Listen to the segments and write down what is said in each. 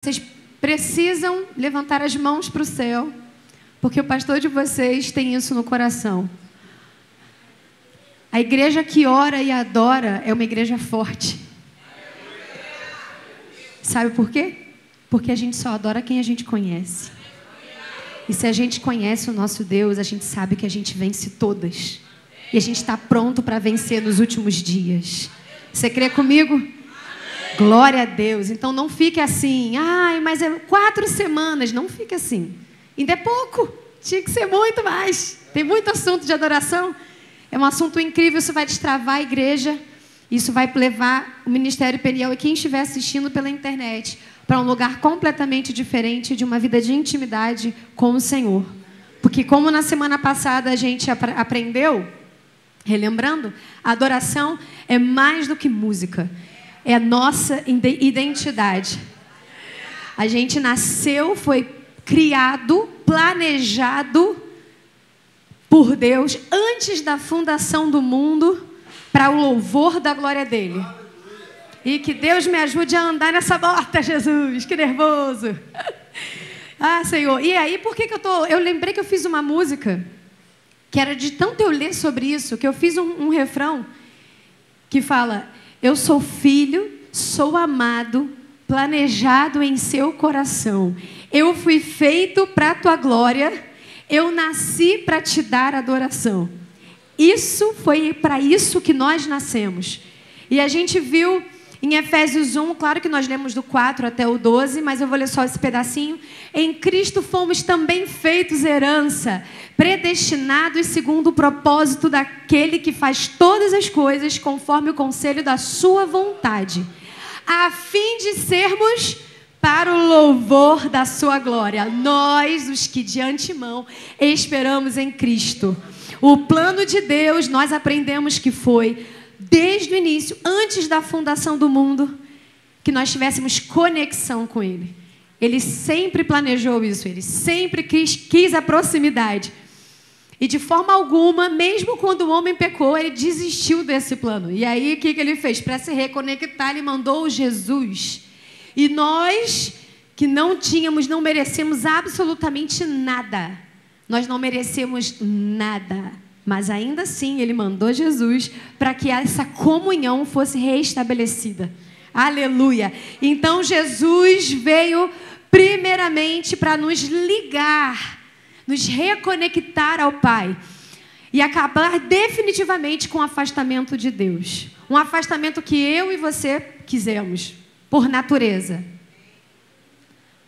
Vocês precisam levantar as mãos para o céu, porque o pastor de vocês tem isso no coração. A igreja que ora e adora é uma igreja forte. Sabe por quê? Porque a gente só adora quem a gente conhece. E se a gente conhece o nosso Deus, a gente sabe que a gente vence todas. E a gente está pronto para vencer nos últimos dias. Você crê comigo? Glória a Deus. Então não fique assim, mas é 4 semanas. Não fique assim. Ainda é pouco. Tinha que ser muito mais. Tem muito assunto de adoração. É um assunto incrível. Isso vai destravar a igreja. Isso vai levar o Ministério Peniel e quem estiver assistindo pela internet para um lugar completamente diferente de uma vida de intimidade com o Senhor. Porque como na semana passada a gente aprendeu, relembrando, a adoração é mais do que música. É a nossa identidade. A gente nasceu, foi criado, planejado por Deus antes da fundação do mundo para o louvor da glória dele. E que Deus me ajude a andar nessa bota, Jesus. Que nervoso. Senhor. E aí, por que eu lembrei que eu fiz uma música que era de tanto eu ler sobre isso, que eu fiz um refrão que fala: eu sou filho, sou amado, planejado em seu coração. Eu fui feito para a tua glória, eu nasci para te dar adoração. Isso foi para isso que nós nascemos. E a gente viu em Efésios 1, claro que nós lemos do 4 até o 12, mas eu vou ler só esse pedacinho. Em Cristo fomos também feitos herança, predestinados segundo o propósito daquele que faz todas as coisas conforme o conselho da sua vontade, a fim de sermos para o louvor da sua glória. Nós, os que de antemão esperamos em Cristo. O plano de Deus, nós aprendemos que foi desde o início, antes da fundação do mundo, que nós tivéssemos conexão com Ele. Ele sempre planejou isso, Ele sempre quis a proximidade. E de forma alguma, mesmo quando o homem pecou, Ele desistiu desse plano. E aí, o que Ele fez? Para se reconectar, Ele mandou Jesus. E nós, que não merecemos absolutamente nada. Nós não merecemos nada. Mas ainda assim, Ele mandou Jesus para que essa comunhão fosse restabelecida. Aleluia! Então, Jesus veio primeiramente para nos ligar, nos reconectar ao Pai e acabar definitivamente com o afastamento de Deus. Um afastamento que eu e você quisemos, por natureza.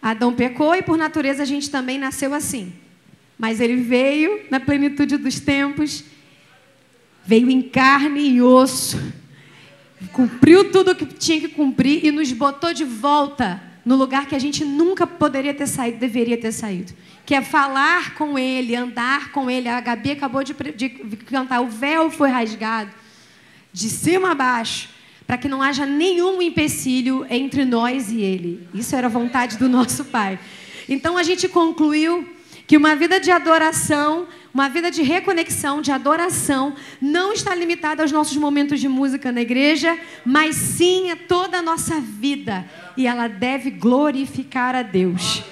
Adão pecou e por natureza a gente também nasceu assim. Mas Ele veio na plenitude dos tempos, veio em carne e osso, cumpriu tudo o que tinha que cumprir e nos botou de volta no lugar que a gente nunca poderia ter saído, deveria ter saído. Que é falar com Ele, andar com Ele. A Gabi acabou de cantar, o véu foi rasgado, de cima a baixo, para que não haja nenhum empecilho entre nós e Ele. Isso era a vontade do nosso Pai. Então a gente concluiu que uma vida de adoração, uma vida de reconexão, de adoração, não está limitada aos nossos momentos de música na igreja, mas sim a toda a nossa vida. E ela deve glorificar a Deus.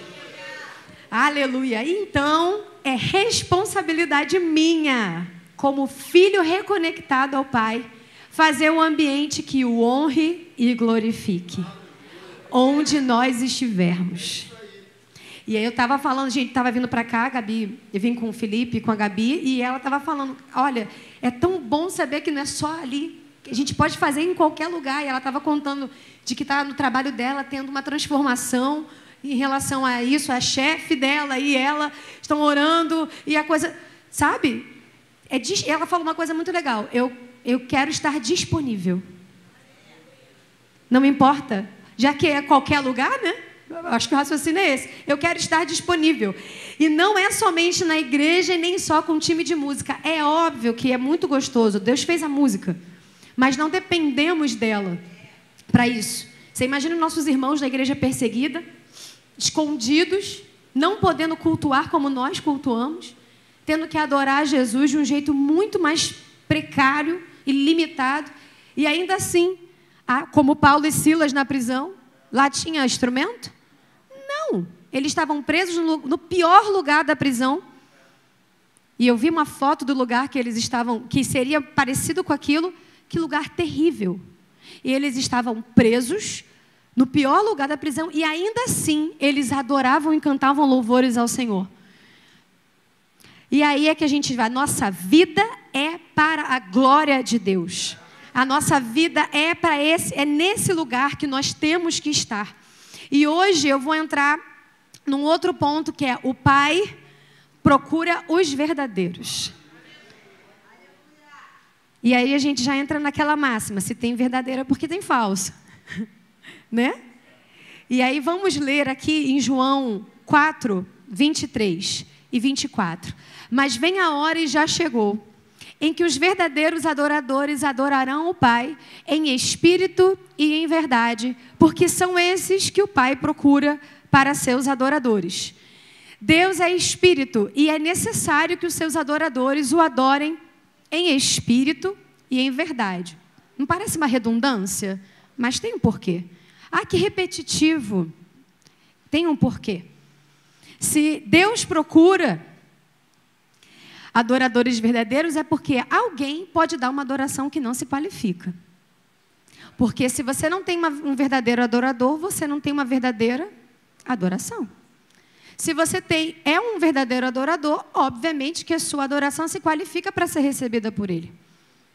Aleluia! Então, é responsabilidade minha, como filho reconectado ao Pai, fazer um ambiente que o honre e glorifique, onde nós estivermos. E aí eu estava falando, a gente estava vindo para cá, a Gabi, eu vim com o Felipe, com a Gabi, e ela estava falando, olha, é tão bom saber que não é só ali, que a gente pode fazer em qualquer lugar. E ela estava contando de que está no trabalho dela tendo uma transformação em relação a isso, a chefe dela e ela estão orando, e a coisa, sabe? Ela falou uma coisa muito legal, eu quero estar disponível. Não importa, já que é qualquer lugar, né? Acho que o raciocínio é esse. Eu quero estar disponível. E não é somente na igreja e nem só com time de música. É óbvio que é muito gostoso. Deus fez a música. Mas não dependemos dela para isso. Você imagina os nossos irmãos da igreja perseguida, escondidos, não podendo cultuar como nós cultuamos, tendo que adorar Jesus de um jeito muito mais precário e limitado. E ainda assim, como Paulo e Silas na prisão, lá tinha instrumento? Não, eles estavam presos no pior lugar da prisão. E eu vi uma foto do lugar que eles estavam, que seria parecido com aquilo. Que lugar terrível. E eles estavam presos no pior lugar da prisão. E ainda assim, eles adoravam e cantavam louvores ao Senhor. E aí é que a gente vai. Nossa vida é para a glória de Deus. A nossa vida é nesse lugar que nós temos que estar. E hoje eu vou entrar num outro ponto, que é o Pai procura os verdadeiros. E aí a gente já entra naquela máxima, se tem verdadeiro é porque tem falso. Né? E aí vamos ler aqui em João 4, 23 e 24. Mas vem a hora e já chegou, em que os verdadeiros adoradores adorarão o Pai em espírito e em verdade, porque são esses que o Pai procura para seus adoradores. Deus é espírito e é necessário que os seus adoradores o adorem em espírito e em verdade. Não parece uma redundância? Mas tem um porquê. Ah, que repetitivo. Tem um porquê. Se Deus procura adoradores verdadeiros, é porque alguém pode dar uma adoração que não se qualifica. Porque se você não tem um verdadeiro adorador, você não tem uma verdadeira adoração. Se você é um verdadeiro adorador, obviamente que a sua adoração se qualifica para ser recebida por Ele.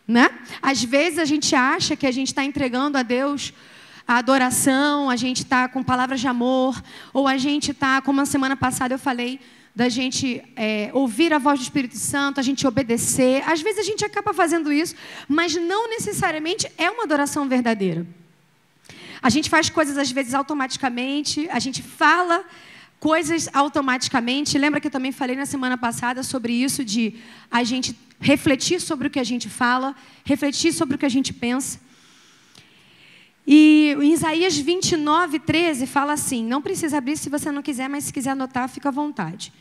Né? Às vezes a gente acha que a gente está entregando a Deus a adoração, a gente está com palavras de amor, ou a gente está, como a semana passada eu falei, da gente ouvir a voz do Espírito Santo, a gente obedecer. Às vezes a gente acaba fazendo isso, mas não necessariamente é uma adoração verdadeira. A gente faz coisas às vezes automaticamente, a gente fala coisas automaticamente. Lembra que eu também falei na semana passada sobre isso, de a gente refletir sobre o que a gente fala, refletir sobre o que a gente pensa. E em Isaías 29, 13 fala assim, não precisa abrir se você não quiser, mas se quiser anotar, fica à vontade.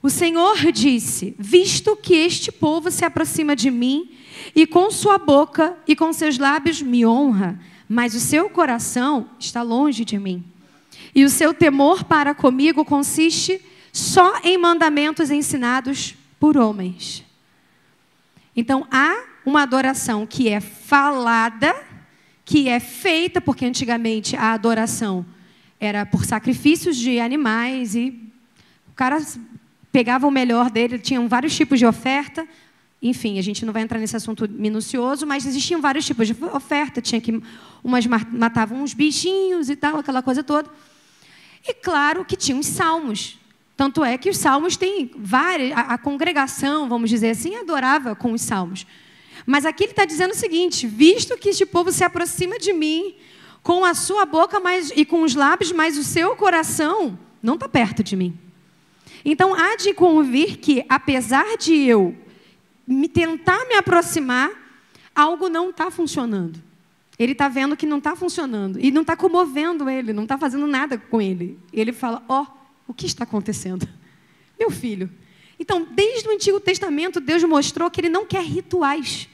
O Senhor disse, visto que este povo se aproxima de mim, e com sua boca e com seus lábios me honra, mas o seu coração está longe de mim. E o seu temor para comigo consiste só em mandamentos ensinados por homens. Então, há uma adoração que é falada, que é feita, porque antigamente a adoração era por sacrifícios de animais, e o cara pegava o melhor dele, tinham vários tipos de oferta. Enfim, a gente não vai entrar nesse assunto minucioso, mas existiam vários tipos de oferta. Umas matavam uns bichinhos e tal, aquela coisa toda. E claro que tinha os salmos. Tanto é que os salmos têm várias... A congregação, vamos dizer assim, adorava com os salmos. Mas aqui ele está dizendo o seguinte, visto que este povo se aproxima de mim com a sua boca e com os lábios, mas o seu coração não está perto de mim. Então, há de convir que, apesar de eu tentar me aproximar, algo não está funcionando. Ele está vendo que não está funcionando. E não está comovendo ele, não está fazendo nada com ele. Ele fala, o que está acontecendo? Meu filho. Então, desde o Antigo Testamento, Deus mostrou que Ele não quer rituais.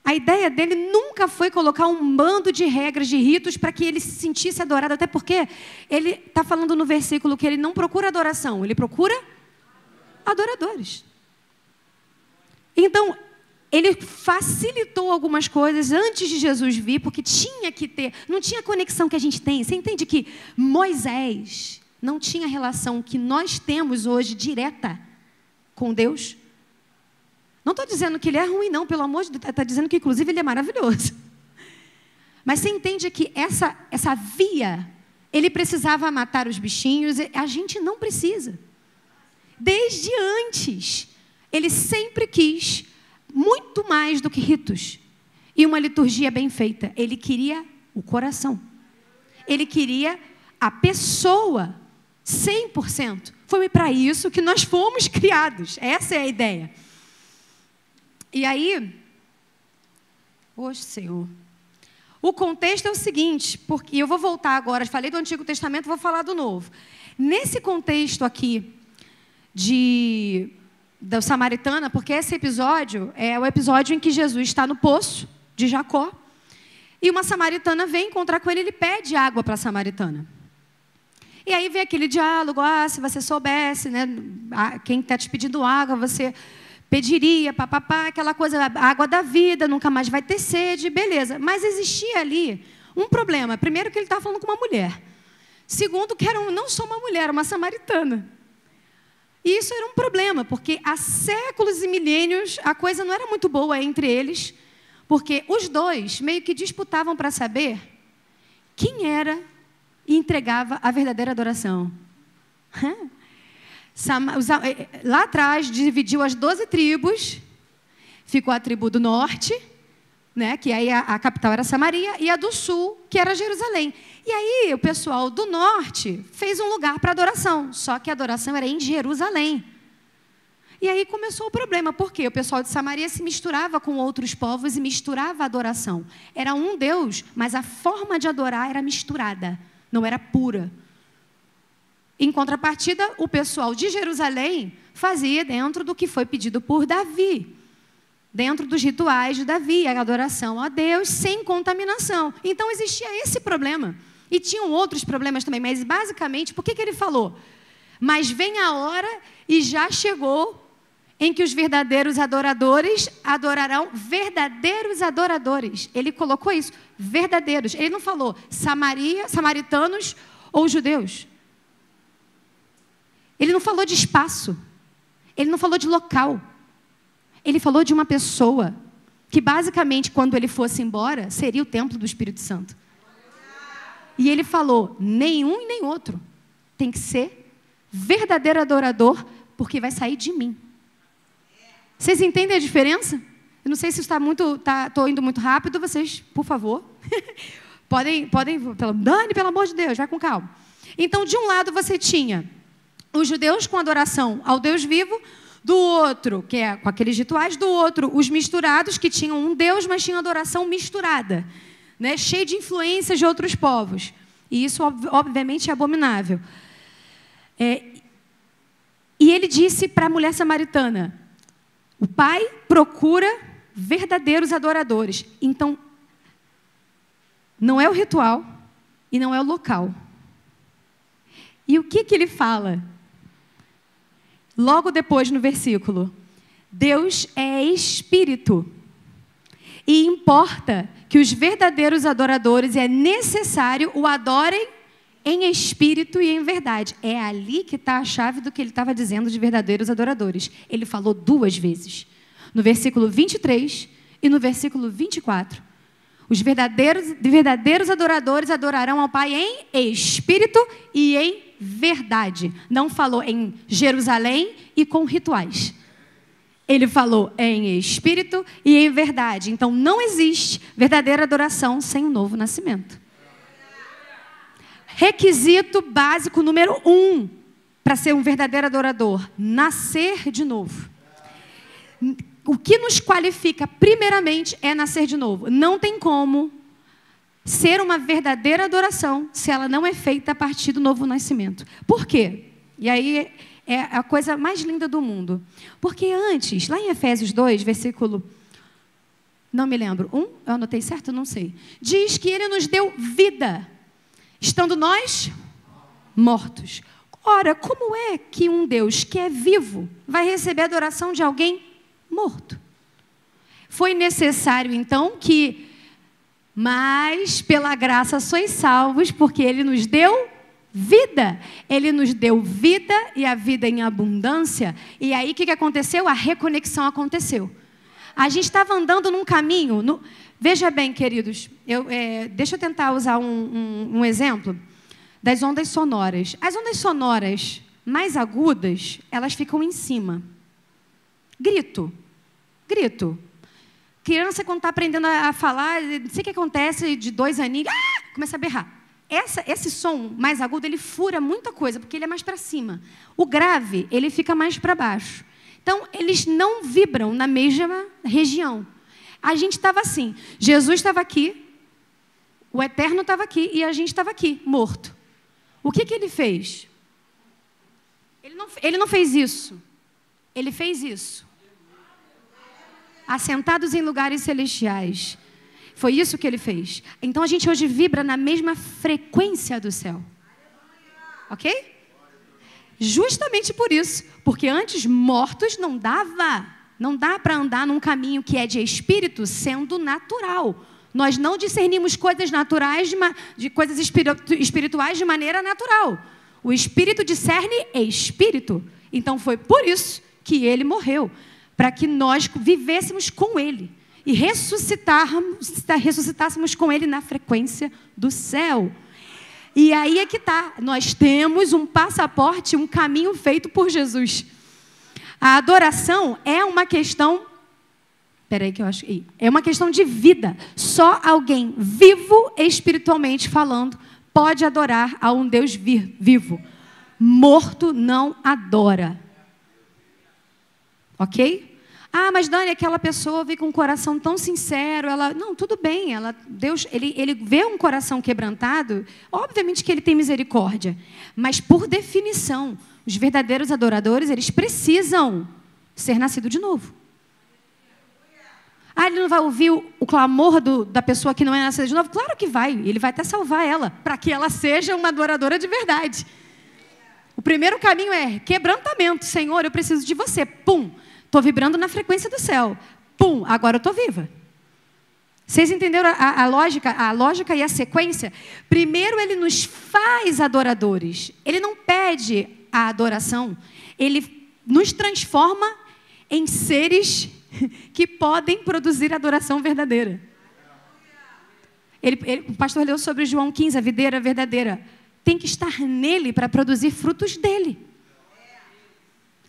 A ideia dele nunca foi colocar um bando de regras, de ritos, para que ele se sentisse adorado. Até porque ele está falando no versículo que ele não procura adoração, ele procura adoradores. Então, ele facilitou algumas coisas antes de Jesus vir, porque tinha que ter, não tinha a conexão que a gente tem. Você entende que Moisés não tinha a relação que nós temos hoje direta com Deus? Não estou dizendo que ele é ruim, não, pelo amor de Deus. Está dizendo que, inclusive, ele é maravilhoso. Mas você entende que essa via, ele precisava matar os bichinhos, a gente não precisa. Desde antes, ele sempre quis muito mais do que ritos e uma liturgia bem feita. Ele queria o coração. Ele queria a pessoa, 100%. Foi para isso que nós fomos criados. Essa é a ideia. E aí, Senhor, o contexto é o seguinte, porque eu vou voltar agora, falei do Antigo Testamento, vou falar do Novo. Nesse contexto aqui da Samaritana, porque esse episódio é o episódio em que Jesus está no poço de Jacó, e uma samaritana vem encontrar com ele, ele pede água para a samaritana. E aí vem aquele diálogo, se você soubesse, né, quem está te pedindo água, você pediria, papapá, aquela coisa, a água da vida, nunca mais vai ter sede, beleza. Mas existia ali um problema. Primeiro que ele estava falando com uma mulher. Segundo que era não só uma mulher, uma samaritana. E isso era um problema, porque há séculos e milênios a coisa não era muito boa entre eles, porque os dois meio que disputavam para saber quem era e entregava a verdadeira adoração. Lá atrás dividiu as 12 tribos, ficou a tribo do norte, né, que aí a capital era Samaria, e a do sul, que era Jerusalém. E aí o pessoal do norte fez um lugar para adoração, só que a adoração era em Jerusalém. E aí começou o problema, porque o pessoal de Samaria se misturava com outros povos e misturava a adoração. Era um Deus, mas a forma de adorar era misturada, não era pura. Em contrapartida, o pessoal de Jerusalém fazia dentro do que foi pedido por Davi, dentro dos rituais de Davi, a adoração a Deus sem contaminação. Então existia esse problema. E tinham outros problemas também, mas basicamente, por que ele falou? Mas vem a hora e já chegou em que os verdadeiros adoradores adorarão verdadeiros adoradores. Ele colocou isso, verdadeiros. Ele não falou samaritanos ou judeus. Ele não falou de espaço. Ele não falou de local. Ele falou de uma pessoa que basicamente, quando ele fosse embora, seria o templo do Espírito Santo. E ele falou, nenhum e nem outro. Tem que ser verdadeiro adorador, porque vai sair de mim. Vocês entendem a diferença? Eu não sei se estou indo muito rápido, vocês, por favor, podem, Dani, pelo amor de Deus, vai com calma. Então, de um lado você tinha os judeus com adoração ao Deus vivo, do outro, que é com aqueles rituais, do outro, os misturados, que tinham um Deus, mas tinham adoração misturada, né, cheio de influências de outros povos. E isso, obviamente, é abominável. E ele disse para a mulher samaritana, o Pai procura verdadeiros adoradores. Então, não é o ritual e não é o local. E o que ele fala? Logo depois, no versículo, Deus é espírito. E importa que os verdadeiros adoradores, é necessário o adorem em espírito e em verdade. É ali que está a chave do que ele estava dizendo de verdadeiros adoradores. Ele falou 2 vezes. No versículo 23 e no versículo 24. Os verdadeiros adoradores adorarão ao Pai em espírito e em verdade. Não falou em Jerusalém e com rituais. Ele falou em espírito e em verdade. Então, não existe verdadeira adoração sem um novo nascimento. Requisito básico número 1 para ser um verdadeiro adorador: nascer de novo. O que nos qualifica, primeiramente, é nascer de novo. Não tem como ser uma verdadeira adoração se ela não é feita a partir do novo nascimento. Por quê? E aí é a coisa mais linda do mundo. Porque antes, lá em Efésios 2, versículo... Não me lembro. 1? Eu anotei certo? Não sei. Diz que Ele nos deu vida, estando nós mortos. Ora, como é que um Deus que é vivo vai receber a adoração de alguém morto? Foi necessário, então, que... Mas, pela graça sois salvos, porque Ele nos deu vida. Ele nos deu vida e a vida em abundância. E aí, o que aconteceu? A reconexão aconteceu. A gente estava andando num caminho... Veja bem, queridos, deixa eu tentar usar um exemplo das ondas sonoras. As ondas sonoras mais agudas, elas ficam em cima. Grito. Criança, quando está aprendendo a falar, não sei o que acontece, de 2 aninhos, começa a berrar. Esse som mais agudo, ele fura muita coisa, porque ele é mais para cima. O grave, ele fica mais para baixo. Então, eles não vibram na mesma região. A gente estava assim, Jesus estava aqui, o Eterno estava aqui, e a gente estava aqui, morto. O que ele fez? Ele não fez isso. Ele fez isso. Assentados em lugares celestiais. Foi isso que ele fez. Então a gente hoje vibra na mesma frequência do céu. Ok? Justamente por isso, porque antes mortos não dá para andar num caminho que é de espírito sendo natural. Nós não discernimos coisas naturais de coisas espirituais de maneira natural. O espírito discerne espírito. Então foi por isso que ele morreu, para que nós vivêssemos com ele e ressuscitássemos com ele na frequência do céu. E aí é que está, nós temos um passaporte, um caminho feito por Jesus. A adoração é uma questão, é uma questão de vida. Só alguém vivo espiritualmente falando pode adorar a um Deus vivo. Morto não adora. Ok? Ah, mas Dani, aquela pessoa veio com um coração tão sincero, não, tudo bem, Deus, ele vê um coração quebrantado, obviamente que ele tem misericórdia, mas por definição, os verdadeiros adoradores, eles precisam ser nascidos de novo. Ah, ele não vai ouvir o clamor da pessoa que não é nascida de novo? Claro que vai, ele vai até salvar ela, para que ela seja uma adoradora de verdade. O primeiro caminho é quebrantamento. Senhor, eu preciso de você. Pum! Estou vibrando na frequência do céu. Pum! Agora eu estou viva. Vocês entenderam a lógica e a sequência? Primeiro ele nos faz adoradores. Ele não pede a adoração. Ele nos transforma em seres que podem produzir adoração verdadeira. O pastor leu sobre João 15, a videira verdadeira. Tem que estar nele para produzir frutos dele.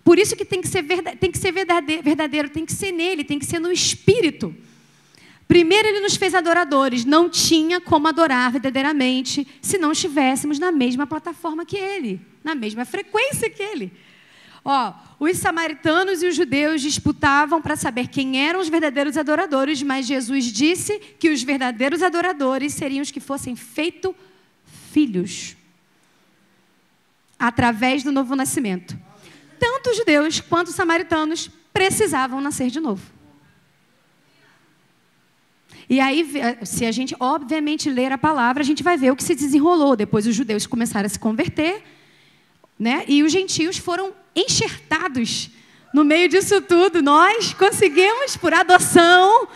Por isso que tem que ser verdadeiro, tem que ser nele, tem que ser no Espírito. Primeiro ele nos fez adoradores, não tinha como adorar verdadeiramente se não estivéssemos na mesma plataforma que ele, na mesma frequência que ele. Os samaritanos e os judeus disputavam para saber quem eram os verdadeiros adoradores, mas Jesus disse que os verdadeiros adoradores seriam os que fossem feitos filhos, através do novo nascimento. Tanto os judeus quanto os samaritanos precisavam nascer de novo. E aí, se a gente, obviamente, ler a palavra, a gente vai ver o que se desenrolou. Depois os judeus começaram a se converter, né? E os gentios foram enxertados no meio disso tudo. Nós conseguimos, por adoção,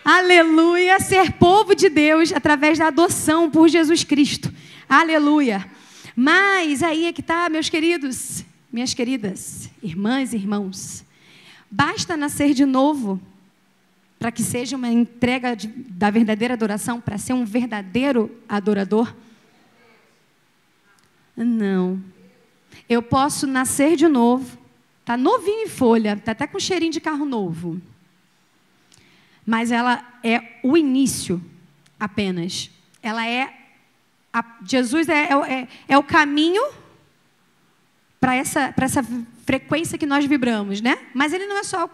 aleluia, ser povo de Deus através da adoção por Jesus Cristo. Aleluia. Mas aí é que está, meus queridos, minhas queridas, irmãs e irmãos. Basta nascer de novo para que seja uma entrega da verdadeira adoração, para ser um verdadeiro adorador? Não. Eu posso nascer de novo, está novinho em folha, está até com cheirinho de carro novo. Mas ela é o início apenas. Jesus é o caminho para essa frequência que nós vibramos, né? Mas ele não é só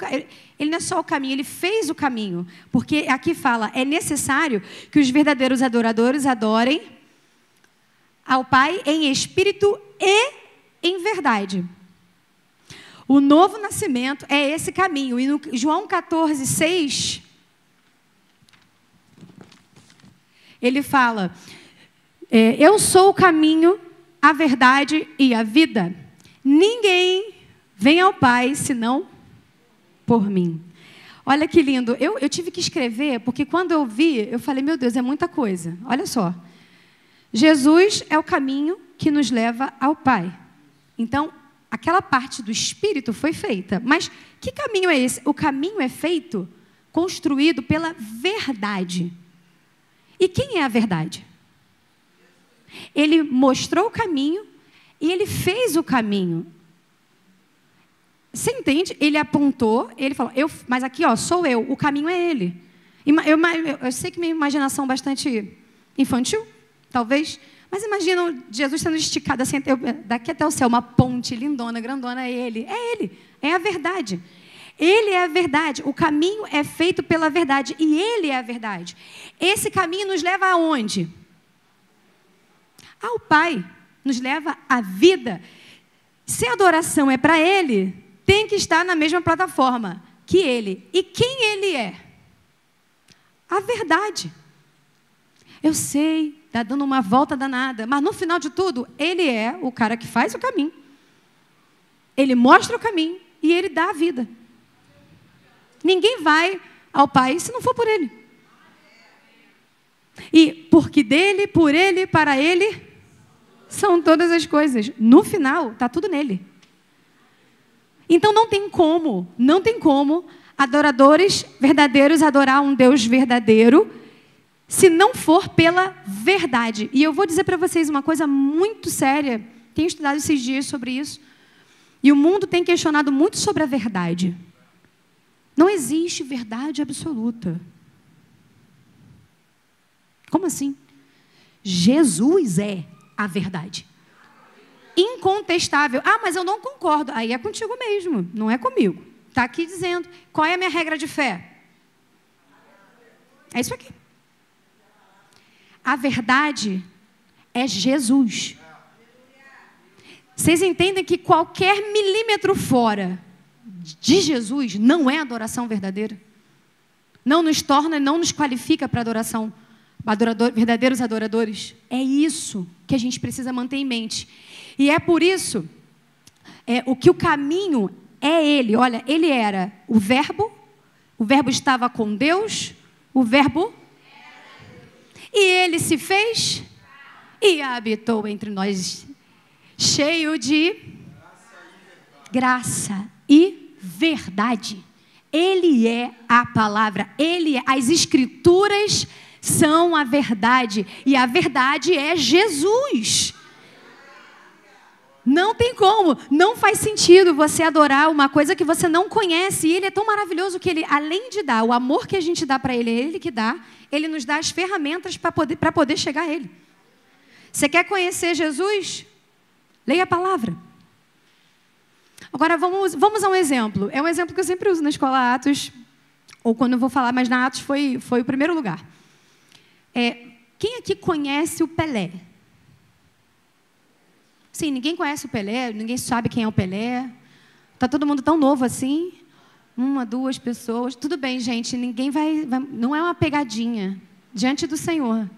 o caminho, ele fez o caminho. Porque aqui fala, é necessário que os verdadeiros adoradores adorem ao Pai em espírito e em verdade. O novo nascimento é esse caminho. E no João 14, 6, ele fala, eu sou o caminho, a verdade e a vida. Ninguém vem ao Pai senão por mim. Olha que lindo. Eu tive que escrever, porque quando eu vi, eu falei, meu Deus, é muita coisa. Olha só. Jesus é o caminho que nos leva ao Pai. Então, aquela parte do Espírito foi feita. Mas que caminho é esse? O caminho é feito, construído pela verdade. E quem é a verdade? Ele mostrou o caminho e ele fez o caminho. Você entende? Ele apontou, ele falou, mas aqui, sou eu, o caminho é ele. Eu sei que minha imaginação é bastante infantil, talvez, mas imagina Jesus sendo esticado assim, daqui até o céu, uma ponte lindona, grandona, é ele, é a verdade. Ele é a verdade, o caminho é feito pela verdade e ele é a verdade. Esse caminho nos leva aonde? Ao Pai, nos leva à vida. Se a adoração é para ele, tem que estar na mesma plataforma que ele. E quem ele é? A verdade. Eu sei está dando uma volta danada. Mas no final de tudo, ele é o cara que faz o caminho. Ele mostra o caminho e ele dá a vida. Ninguém vai ao Pai se não for por ele. E porque dele, por ele, para ele, são todas as coisas. No final, está tudo nele. Então não tem como adoradores verdadeiros adorar um Deus verdadeiro se não for pela verdade. E eu vou dizer para vocês uma coisa muito séria. Tenho estudado esses dias sobre isso. E o mundo tem questionado muito sobre a verdade. Não existe verdade absoluta. Como assim? Jesus é a verdade. Incontestável. Ah, mas eu não concordo. Aí é contigo mesmo, não é comigo. Está aqui dizendo. Qual é a minha regra de fé? É isso aqui. A verdade é Jesus. Vocês entendem que qualquer milímetro fora de Jesus não é adoração verdadeira? Não nos torna, não nos qualifica para adoração. Verdadeiros adoradores. É isso que a gente precisa manter em mente. E é por isso o que o caminho é ele. Olha, ele era o verbo estava com Deus, o verbo, e ele se fez e habitou entre nós, cheio de graça e verdade. Ele é a palavra, as escrituras são a verdade, e a verdade é Jesus. Não tem como, não faz sentido você adorar uma coisa que você não conhece. E ele é tão maravilhoso que ele, além de dar o amor que a gente dá para ele, é ele que dá, ele nos dá as ferramentas para poder chegar a ele. Você quer conhecer Jesus? Leia a palavra. Agora vamos a um exemplo. É um exemplo que eu sempre uso na escola Atos, ou quando eu vou falar, mas na Atos foi o primeiro lugar. Quem aqui conhece o Pelé? Sim, ninguém conhece o Pelé, ninguém sabe quem é o Pelé. Está todo mundo tão novo assim. 1, 2 pessoas. Tudo bem, gente, ninguém vai... Não é uma pegadinha diante do Senhor.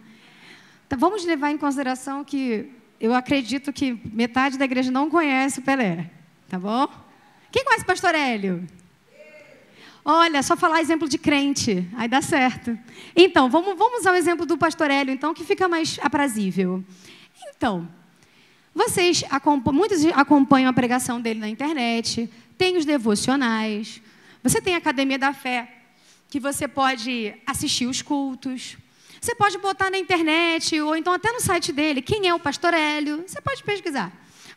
Então, vamos levar em consideração que eu acredito que metade da igreja não conhece o Pelé. Tá bom? Quem conhece o Pastor Hélio? Olha, só falar exemplo de crente, aí dá certo. Então, vamos ao exemplo do Pastor Hélio, então, que fica mais aprazível. Então... muitos acompanham a pregação dele na internet, tem os devocionais, você tem a Academia da Fé, que você pode assistir os cultos, você pode botar na internet, ou então até no site dele, quem é o Pastor Hélio, você pode pesquisar.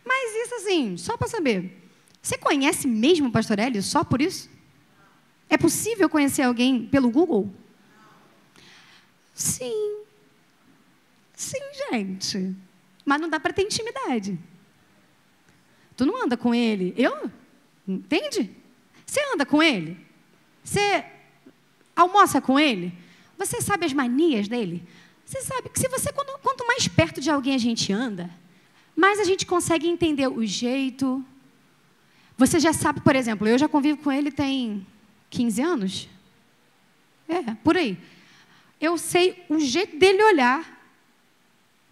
Mas isso assim, só para saber, você conhece mesmo o Pastor Hélio só por isso? É possível conhecer alguém pelo Google? Sim. Sim, gente. Mas não dá para ter intimidade. Tu não anda com ele. Eu? Entende? Você anda com ele? Você almoça com ele? Você sabe as manias dele? Você sabe que quanto mais perto de alguém a gente anda, mais a gente consegue entender o jeito. Você já sabe, por exemplo, eu já convivo com ele tem 15 anos. Por aí. Eu sei o jeito dele olhar.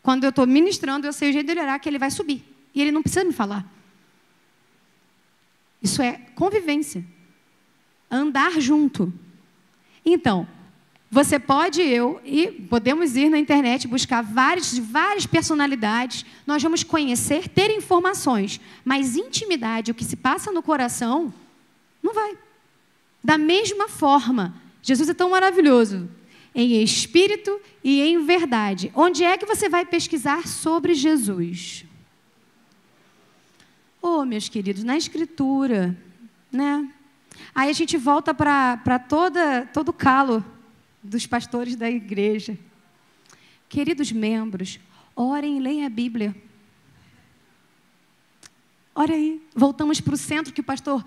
Quando eu estou ministrando, eu sei o jeito dele olhar que ele vai subir. E ele não precisa me falar. Isso é convivência. Andar junto. Então, você pode, podemos ir na internet, buscar várias personalidades. Nós vamos conhecer, ter informações. Mas intimidade, o que se passa no coração, não vai. Da mesma forma, Jesus é tão maravilhoso. Em espírito e em verdade. Onde é que você vai pesquisar sobre Jesus? Meus queridos, na Escritura, né? Aí a gente volta para todo o calo dos pastores da igreja. Queridos membros, orem e leiam a Bíblia. Olha aí, voltamos para o centro que o pastor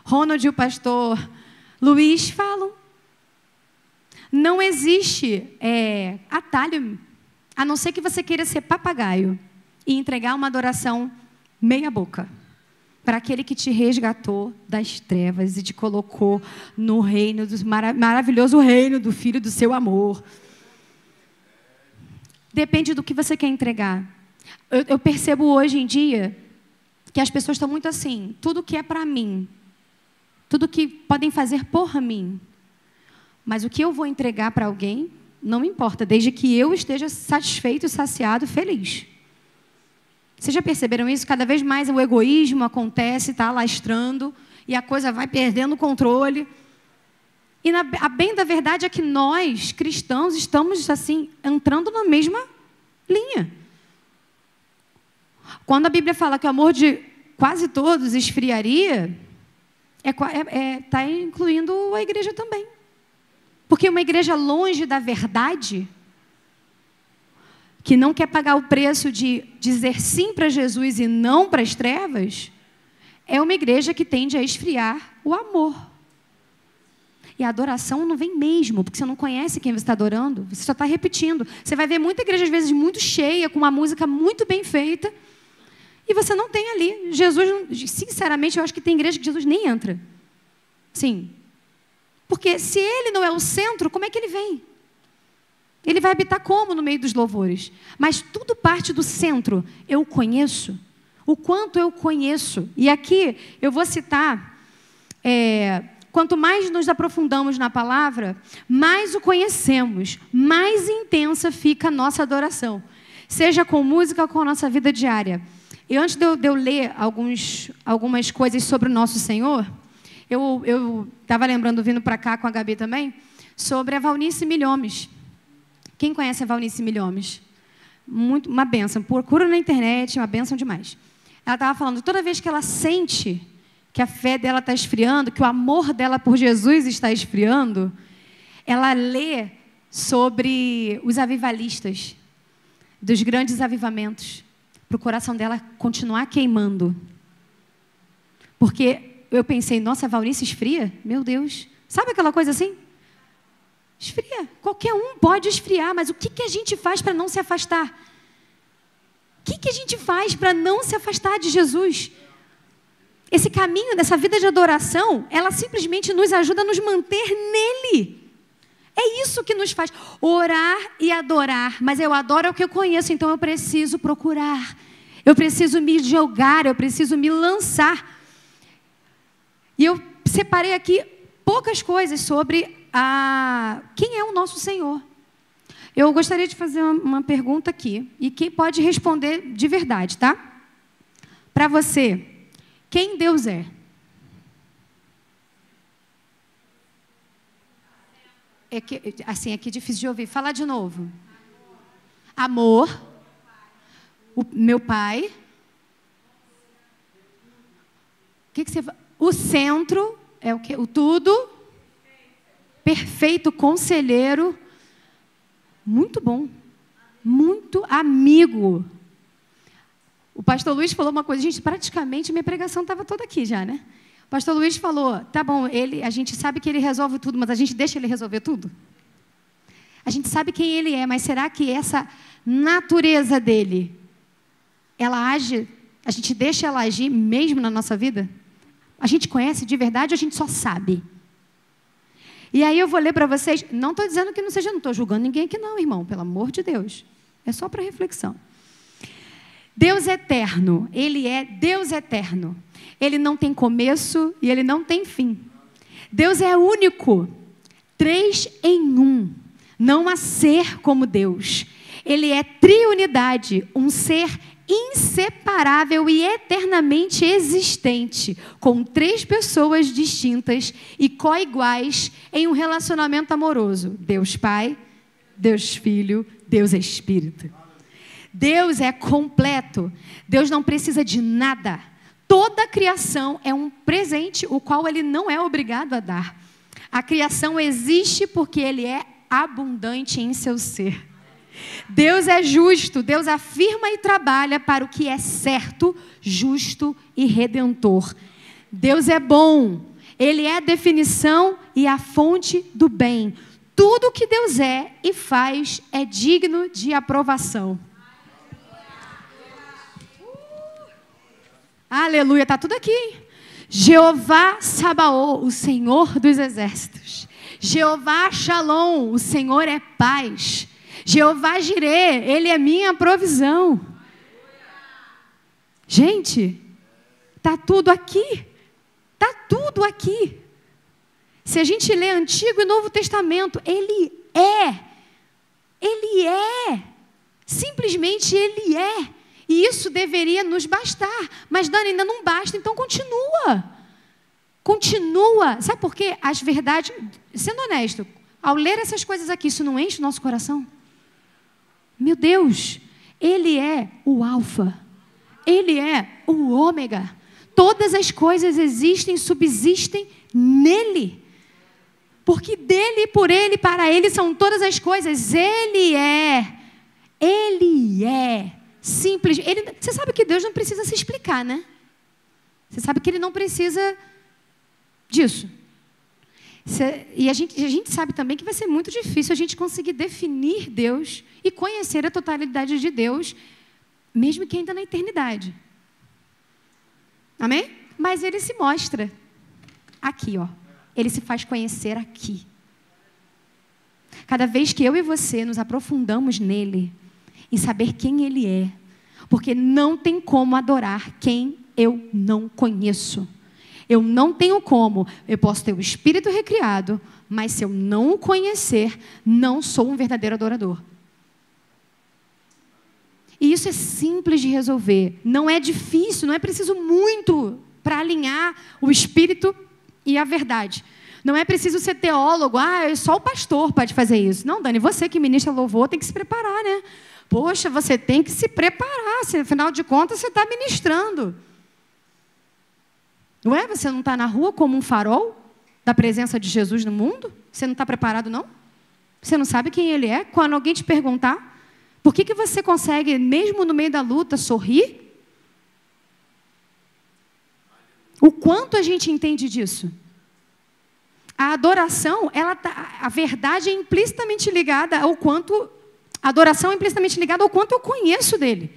Ronald e o pastor Luiz falam. Não existe atalho, a não ser que você queira ser papagaio e entregar uma adoração meia boca para aquele que te resgatou das trevas e te colocou no reino, maravilhoso reino do Filho do seu amor. Depende do que você quer entregar. Eu percebo hoje em dia que as pessoas estão muito assim, tudo que é para mim, tudo que podem fazer por mim, mas o que eu vou entregar para alguém, não me importa, desde que eu esteja satisfeito, saciado, feliz. Vocês já perceberam isso? Cada vez mais o egoísmo acontece, está alastrando, e a coisa vai perdendo o controle. E a bem da verdade é que nós, cristãos, estamos assim, entrando na mesma linha. Quando a Bíblia fala que o amor de quase todos esfriaria, está incluindo a igreja também. Porque uma igreja longe da verdade, que não quer pagar o preço de dizer sim para Jesus e não para as trevas, é uma igreja que tende a esfriar o amor. E a adoração não vem mesmo, porque você não conhece quem você está adorando, você só está repetindo. Você vai ver muita igreja, às vezes, muito cheia, com uma música muito bem feita, e você não tem ali. Jesus, sinceramente, eu acho que tem igreja que Jesus nem entra. Sim. Porque se ele não é o centro, como é que ele vem? Ele vai habitar como no meio dos louvores? Mas tudo parte do centro. Eu conheço. O quanto eu conheço. E aqui eu vou citar... Quanto mais nos aprofundamos na palavra, mais o conhecemos, mais intensa fica a nossa adoração. Seja com música ou com a nossa vida diária. E antes de eu ler algumas coisas sobre o nosso Senhor, eu estava lembrando, vindo para cá com a Gabi também, sobre a Valnice Milhomes. Quem conhece a Valnice Milhomes? Uma bênção. Procura na internet, uma bênção demais. Ela estava falando, toda vez que ela sente que a fé dela está esfriando, que o amor dela por Jesus está esfriando, ela lê sobre os avivalistas, dos grandes avivamentos, para o coração dela continuar queimando. Porque eu pensei, nossa, a Valnice esfria? Meu Deus. Sabe aquela coisa assim? Esfria. Qualquer um pode esfriar, mas o que a gente faz para não se afastar? O que a gente faz para não se afastar de Jesus? Esse caminho dessa vida de adoração, ela simplesmente nos ajuda a nos manter nele. É isso que nos faz orar e adorar. Mas eu adoro o que eu conheço, então eu preciso procurar. Eu preciso me jogar, eu preciso me lançar. E eu separei aqui poucas coisas sobre quem é o nosso Senhor. Eu gostaria de fazer uma pergunta aqui. E quem pode responder de verdade, tá? Para você. Quem Deus é? Assim, é que é difícil de ouvir. Fala de novo. Amor. O meu Pai. O centro é o quê? O tudo. Perfeito, conselheiro. Muito bom. Muito amigo. O pastor Luiz falou uma coisa, gente, praticamente minha pregação estava toda aqui já, né? O pastor Luiz falou, tá bom, a gente sabe que ele resolve tudo, mas a gente deixa ele resolver tudo? A gente sabe quem ele é, mas será que essa natureza dele, ela age, a gente deixa ela agir mesmo na nossa vida? A gente conhece de verdade ou a gente só sabe? E aí eu vou ler para vocês, não estou dizendo que não seja, não estou julgando ninguém aqui não, irmão, pelo amor de Deus. É só para reflexão. Deus eterno, Ele é Deus eterno. Ele não tem começo e Ele não tem fim. Deus é único, 3 em 1. Não há ser como Deus. Ele é triunidade, um ser inseparável e eternamente existente, com 3 pessoas distintas e coiguais em um relacionamento amoroso. Deus Pai, Deus Filho, Deus Espírito. Deus é completo. Deus não precisa de nada. Toda a criação é um presente, o qual Ele não é obrigado a dar. A criação existe porque Ele é abundante em seu ser. Deus é justo. Deus afirma e trabalha para o que é certo, justo e redentor. Deus é bom. Ele é a definição e a fonte do bem. Tudo que Deus é e faz é digno de aprovação. Aleluia, está tudo aqui. Jeová Sabaô, o Senhor dos exércitos. Jeová Shalom, o Senhor é paz. Jeová Jirê, Ele é minha provisão. Gente, está tudo aqui. Está tudo aqui. Se a gente lê Antigo e Novo Testamento, Ele é. Ele é. Simplesmente Ele é. E isso deveria nos bastar. Mas, Dani, ainda não basta, então continua. Continua. Sabe por quê? As verdades, sendo honesto, ao ler essas coisas aqui, isso não enche o nosso coração? Meu Deus, Ele é o Alfa. Ele é o Ômega. Todas as coisas existem, subsistem nele. Porque dele, por ele, para ele são todas as coisas. Ele é. Simples. Você sabe que Deus não precisa se explicar, né? Você sabe que Ele não precisa disso. E a gente sabe também que vai ser muito difícil a gente conseguir definir Deus e conhecer a totalidade de Deus, mesmo que ainda na eternidade. Amém? Mas Ele se mostra aqui, ó. Ele se faz conhecer aqui. Cada vez que eu e você nos aprofundamos nele, em saber quem Ele é, porque não tem como adorar quem eu não conheço. Eu não tenho como. Eu posso ter o espírito recriado, mas se eu não o conhecer, não sou um verdadeiro adorador. E isso é simples de resolver. Não é difícil, não é preciso muito para alinhar o espírito e a verdade. Não é preciso ser teólogo. Só o pastor pode fazer isso. Não, Dani, você que ministra louvor tem que se preparar, né? Poxa, você tem que se preparar. Afinal de contas, você está ministrando. Não é? Você não está na rua como um farol da presença de Jesus no mundo? Você não está preparado, não? Você não sabe quem Ele é? Quando alguém te perguntar, por que você consegue, mesmo no meio da luta, sorrir? O quanto a gente entende disso? A adoração, a verdade é implicitamente ligada ao quanto... A adoração é implicitamente ligada ao quanto eu conheço dele.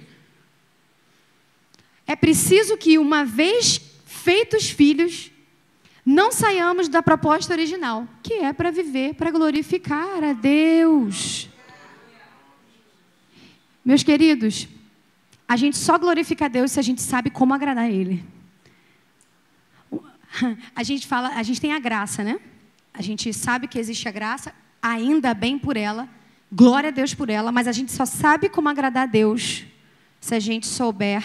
É preciso que, uma vez feitos filhos, não saiamos da proposta original, que é para viver, para glorificar a Deus. Meus queridos, a gente só glorifica a Deus se a gente sabe como agradar a Ele. A gente tem a graça, né? A gente sabe que existe a graça, ainda bem por ela, glória a Deus por ela, mas a gente só sabe como agradar a Deus se a gente souber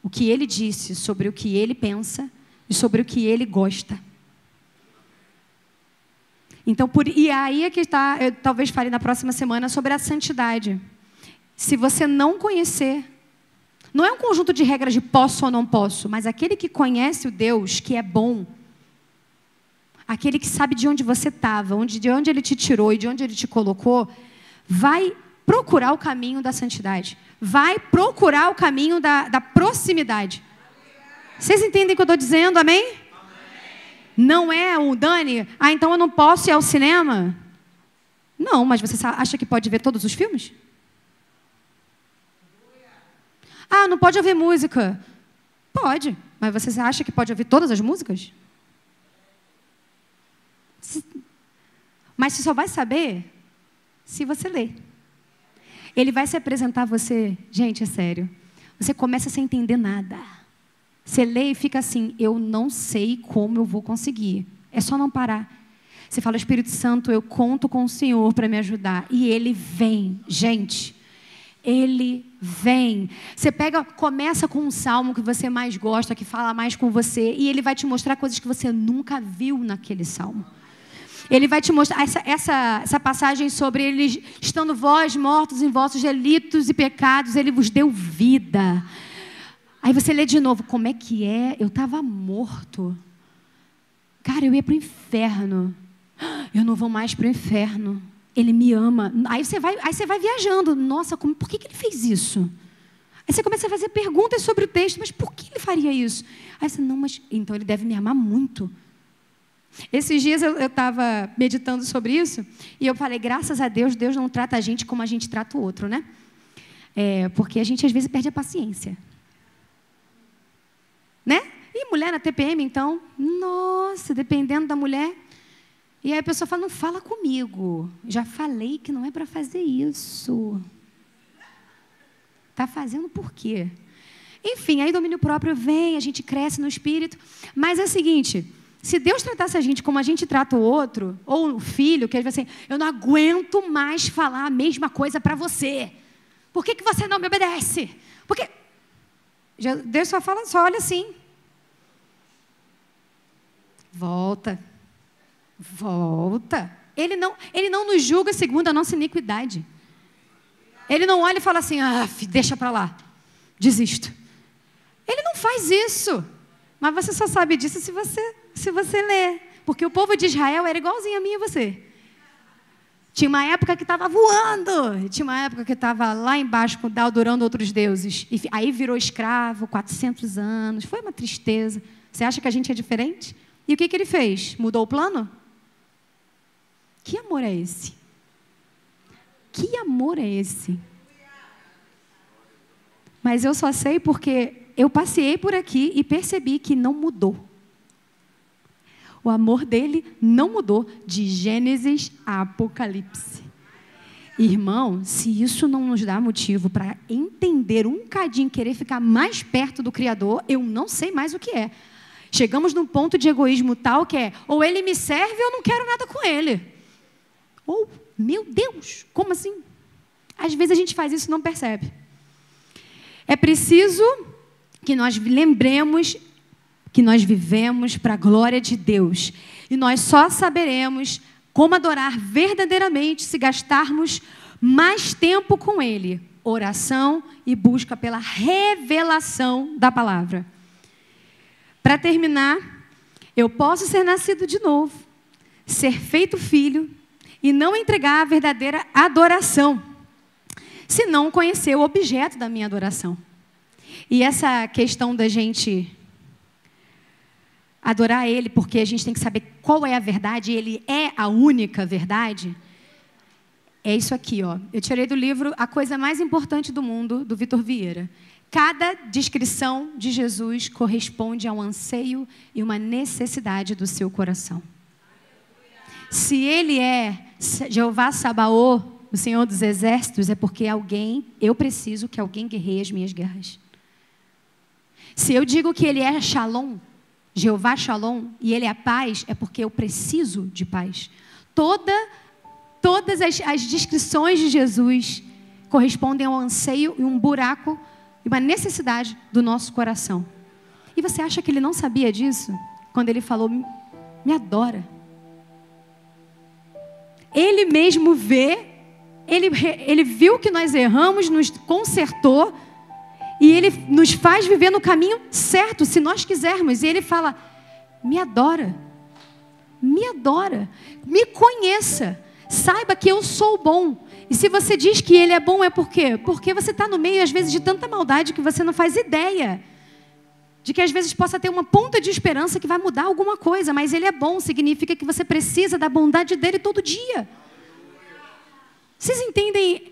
o que Ele disse sobre o que Ele pensa e sobre o que Ele gosta. Então, e aí é que está, eu talvez fale na próxima semana sobre a santidade. Se você não conhecer, não é um conjunto de regras de posso ou não posso, mas aquele que conhece o Deus que é bom, aquele que sabe de onde você estava, de onde Ele te tirou e de onde Ele te colocou, vai procurar o caminho da santidade. Vai procurar o caminho da proximidade. Vocês entendem o que eu estou dizendo, amém? Amém? Não é o Dani, então eu não posso ir ao cinema? Não, mas você acha que pode ver todos os filmes? Não pode ouvir música. Pode, mas você acha que pode ouvir todas as músicas? Mas você só vai saber se você ler. Ele vai se apresentar a você. Gente, é sério. Você começa sem entender nada. Você lê e fica assim, eu não sei como eu vou conseguir. É só não parar. Você fala, Espírito Santo, eu conto com o Senhor para me ajudar. E Ele vem. Gente, Ele vem. Você começa com um salmo que você mais gosta, que fala mais com você, e Ele vai te mostrar coisas que você nunca viu naquele salmo. Ele vai te mostrar essa passagem sobre Ele, estando vós mortos em vossos delitos e pecados, Ele vos deu vida. Aí você lê de novo, como é que é? Eu estava morto. Cara, eu ia para o inferno. Eu não vou mais para o inferno. Ele me ama. Aí você vai viajando. Nossa, por que Ele fez isso? Aí você começa a fazer perguntas sobre o texto. Mas por que Ele faria isso? Aí você, não, mas então Ele deve me amar muito. Esses dias eu estava meditando sobre isso e eu falei, graças a Deus, Deus não trata a gente como a gente trata o outro, né? Porque a gente às vezes perde a paciência. Né? E mulher na TPM, então, nossa, dependendo da mulher, E aí a pessoa fala, não fala comigo. Já falei que não é para fazer isso. Está fazendo por quê? Enfim, aí domínio próprio vem, a gente cresce no espírito. Mas é o seguinte, se Deus tratasse a gente como a gente trata o outro, ou o filho, que ele vai assim, eu não aguento mais falar a mesma coisa para você. Por que você não me obedece? Porque Deus só olha assim. Volta. Ele não nos julga segundo a nossa iniquidade. Ele não olha e fala assim, deixa para lá, desisto. Ele não faz isso. Mas você só sabe disso se você ler. Porque o povo de Israel era igualzinho a mim e você. Tinha uma época que estava voando. Tinha uma época que estava lá embaixo, adorando outros deuses. E aí virou escravo, 400 anos. Foi uma tristeza. Você acha que a gente é diferente? E o que ele fez? Mudou o plano? Que amor é esse? Que amor é esse? Mas eu só sei porque eu passei por aqui e percebi que não mudou. O amor dele não mudou de Gênesis a Apocalipse. Irmão, se isso não nos dá motivo para entender um cadinho, querer ficar mais perto do Criador, eu não sei mais o que é. Chegamos num ponto de egoísmo tal que é, ou ele me serve ou eu não quero nada com ele. Ou, meu Deus, como assim? Às vezes a gente faz isso e não percebe. É preciso que nós lembremos que nós vivemos para a glória de Deus. E nós só saberemos como adorar verdadeiramente se gastarmos mais tempo com Ele. Oração e busca pela revelação da palavra. Para terminar, eu posso ser nascido de novo, ser feito filho e não entregar a verdadeira adoração, se não conhecer o objeto da minha adoração. E essa questão da gente adorar Ele, porque a gente tem que saber qual é a verdade, Ele é a única verdade, é isso aqui, ó. Eu tirei do livro A Coisa Mais Importante do Mundo, do Vitor Vieira. Cada descrição de Jesus corresponde a um anseio e uma necessidade do seu coração. Se Ele é Jeová Sabaô, o Senhor dos Exércitos, é porque eu preciso que alguém guerreie as minhas guerras. Se eu digo que Ele é Shalom, Jeová Shalom, e Ele é a paz, é porque eu preciso de paz. Todas as descrições de Jesus correspondem a um anseio e um buraco e uma necessidade do nosso coração. E você acha que Ele não sabia disso? Quando Ele falou, me adora. Ele mesmo Ele viu que nós erramos, nos consertou, e Ele nos faz viver no caminho certo, se nós quisermos. E Ele fala, me adora, me conheça, saiba que eu sou bom. E se você diz que Ele é bom, é por quê? Porque você está no meio, às vezes, de tanta maldade que você não faz ideia de que, às vezes, possa ter uma ponta de esperança que vai mudar alguma coisa. Mas Ele é bom, significa que você precisa da bondade dEle todo dia. Vocês entendem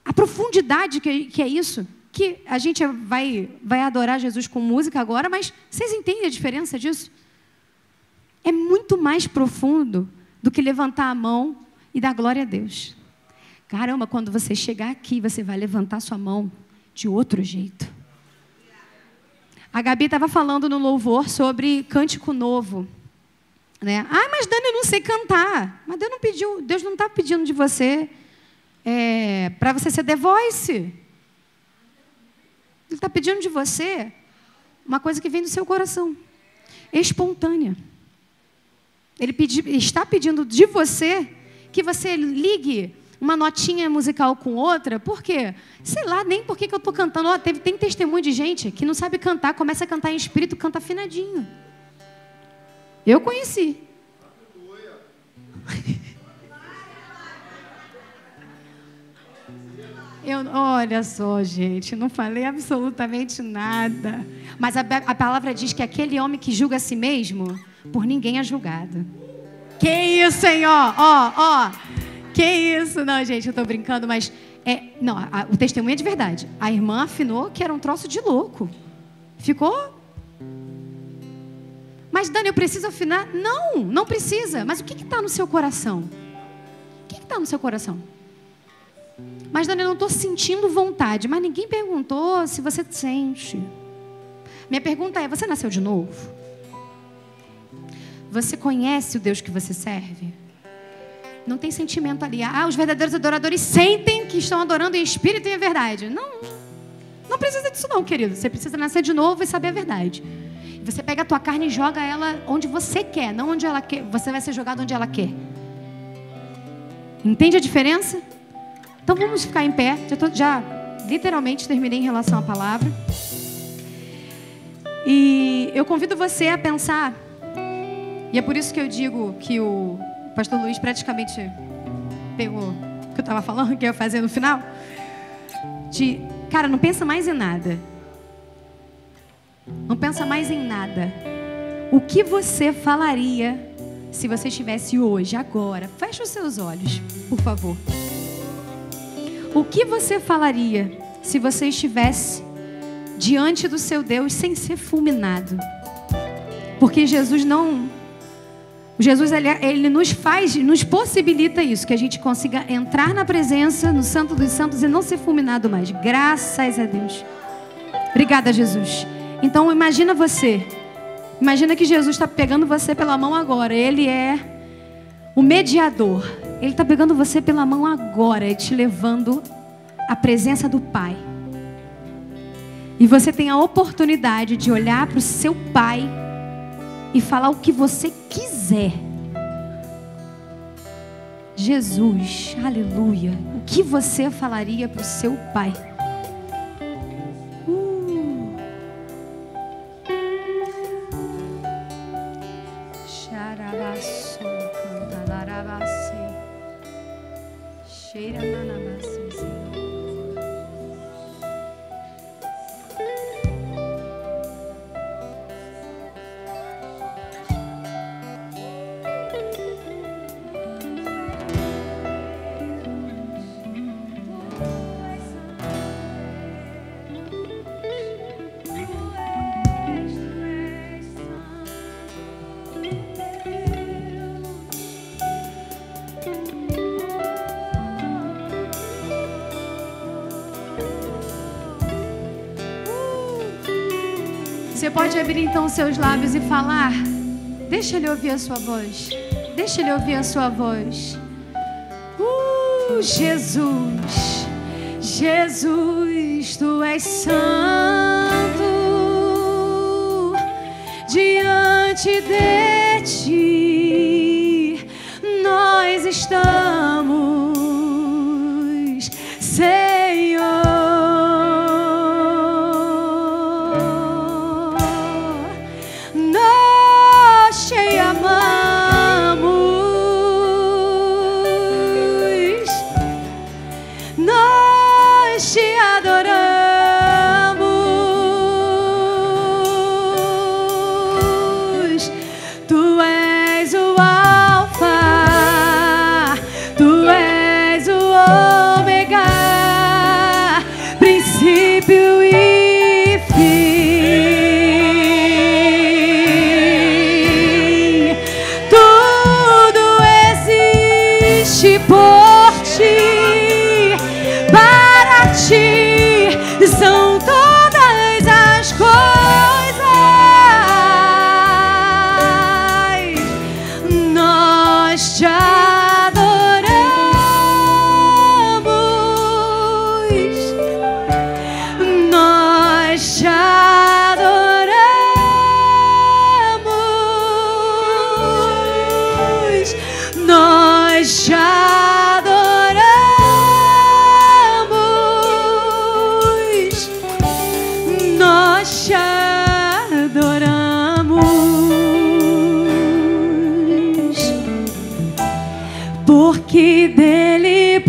a profundidade que é isso? Que a gente vai adorar Jesus com música agora, mas vocês entendem a diferença disso? É muito mais profundo do que levantar a mão e dar glória a Deus. Caramba, quando você chegar aqui, você vai levantar sua mão de outro jeito. A Gabi estava falando no louvor sobre cântico novo. Né? Mas Dani, eu não sei cantar. Mas Deus não está pedindo de você para você ser The Voice. Ele está pedindo de você uma coisa que vem do seu coração, espontânea. Ele está pedindo de você que você ligue uma notinha musical com outra. Por quê? Sei lá, nem por que eu estou cantando. Tem testemunho de gente que não sabe cantar, começa a cantar em espírito, canta afinadinho. Eu conheci. Olha só, gente, não falei absolutamente nada. Mas a palavra diz que aquele homem que julga a si mesmo, por ninguém é julgado. Que isso, Senhor? Que isso? Não, gente, eu estou brincando, mas... o testemunho é de verdade. A irmã afinou que era um troço de louco. Ficou... Mas, Dani, eu preciso afinar? Não, não precisa. Mas o que está no seu coração? O que está no seu coração? Mas, Dani, eu não estou sentindo vontade. Mas ninguém perguntou se você sente. Minha pergunta é, você nasceu de novo? Você conhece o Deus que você serve? Não tem sentimento ali. Os verdadeiros adoradores sentem que estão adorando em espírito e em verdade. Não, não precisa disso não, querido. Você precisa nascer de novo e saber a verdade. Você pega a tua carne e joga ela onde você quer, não onde ela quer. Você vai ser jogado onde ela quer. Entende a diferença? Então vamos ficar em pé. Já literalmente terminei em relação à palavra. E eu convido você a pensar. E é por isso que eu digo que o pastor Luiz praticamente pegou o que eu estava falando, que eu ia fazer no final. Cara, não pensa mais em nada. Não pensa mais em nada. O que você falaria se você estivesse hoje, agora? Feche os seus olhos, por favor. O que você falaria se você estivesse diante do seu Deus sem ser fulminado? Porque Jesus ele nos possibilita isso, que a gente consiga entrar na presença, no Santo dos Santos e não ser fulminado mais. Graças a Deus. Obrigada, Jesus. Então imagina que Jesus está pegando você pela mão agora. Ele é o mediador. Ele está pegando você pela mão agora e te levando à presença do Pai. E você tem a oportunidade de olhar para o seu Pai e falar o que você quiser. Jesus, aleluia. O que você falaria para o seu Pai? Você pode abrir então os seus lábios e falar. Deixa ele ouvir a sua voz. Deixa ele ouvir a sua voz. Jesus, Jesus, tu és santo. Diante de ti nós estamos, Senhor. São todas as coisas, nós te adoramos, nós te adoramos, nós te porque dele